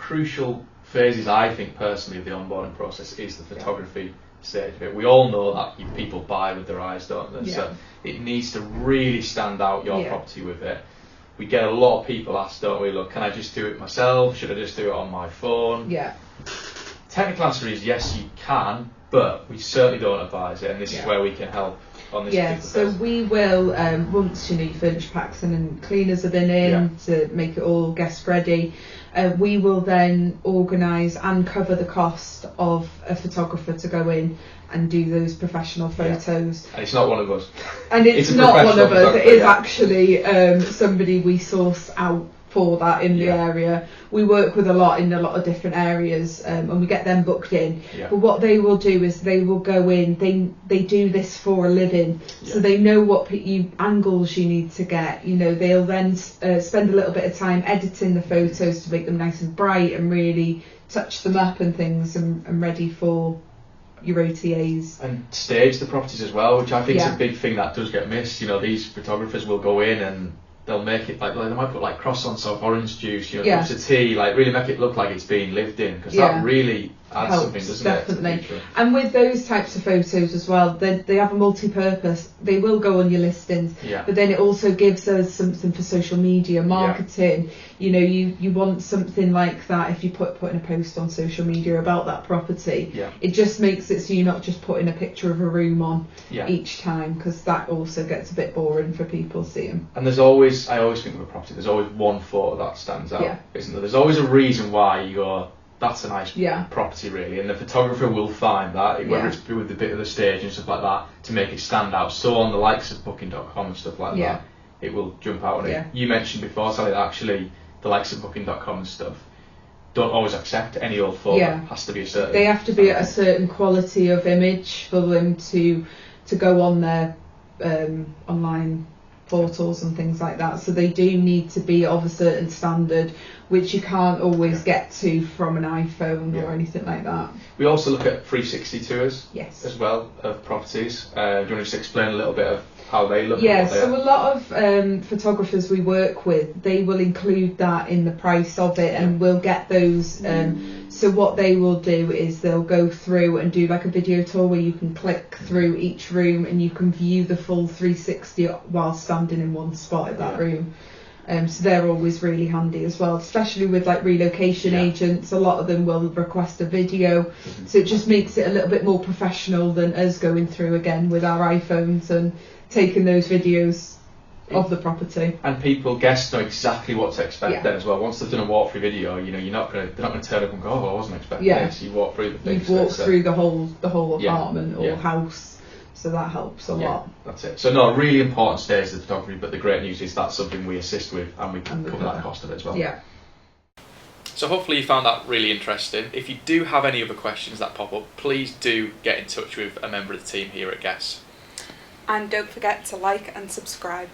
crucial phases, I think personally, of the onboarding process is the photography stage of it. We all know that people buy with their eyes, don't they? Yeah. So it needs to really stand out your property with it. We get a lot of people ask, don't we, look, can I just do it myself? Should I just do it on my phone? Yeah. Technical answer is yes, you can, but we certainly don't advise it, and this is where we can help on this. Yeah, so we will, once your furniture packs and cleaners have been in to make it all guest ready, we will then organise and cover the cost of a photographer to go in and do those professional photos. And it's not one of us. And it's not one of us, it is actually somebody we source out for that in the area. We work with in a lot of different areas, and we get them booked in. But what they will do is they will go in, they do this for a living, so they know what angles you need to get. They'll then spend a little bit of time editing the photos to make them nice and bright and really touch them up and things, and ready for your OTAs. And stage the properties as well, which I think is a big thing that does get missed. These photographers will go in and they'll make it like, they might put like croissants or orange juice, cups of tea, like really make it look like it's being lived in, because that really adds helps, something, doesn't definitely. And with those types of photos as well, they have a multi-purpose. They will go on your listings, but then it also gives us something for social media marketing. You want something like that if you putting a post on social media about that property. It just makes it so you're not just putting a picture of a room on each time, because that also gets a bit boring for people seeing. And I always think of a property, there's always one photo that stands out, isn't there? There's always a reason why you go, that's a nice property really, and the photographer will find that, whether it's with the bit of the stage and stuff like that, to make it stand out. So on the likes of booking.com and stuff like that, it will jump out on it. You mentioned before, Sally, that actually the likes of booking.com and stuff don't always accept any old photo. It has to be a certain... They have to be at a certain quality of image for them to go on their online portals and things like that, so they do need to be of a certain standard, which you can't always get to from an iPhone or anything like that. We also look at 360 tours as well of properties. Do you want to just explain a little bit of how they look? So a lot of photographers we work with, they will include that in the price of it, and we'll get those. So what they will do is they'll go through and do like a video tour where you can click through each room and you can view the full 360 while standing in one spot of that room. So they're always really handy as well, especially with like relocation agents. A lot of them will request a video, so it just makes it a little bit more professional than us going through again with our iPhones and taking those videos of the property. And guests know exactly what to expect then as well. Once they've done a walkthrough video, they're not going to turn up and go, oh, I wasn't expecting this. You walk through the things. You've walked through the whole apartment or house. So that helps a lot. That's it. So no, a really important stage of the photography, but the great news is that's something we assist with, and we can cover that cost of it as well. So hopefully you found that really interesting. If you do have any other questions that pop up, please do get in touch with a member of the team here at Guestz. And don't forget to like and subscribe.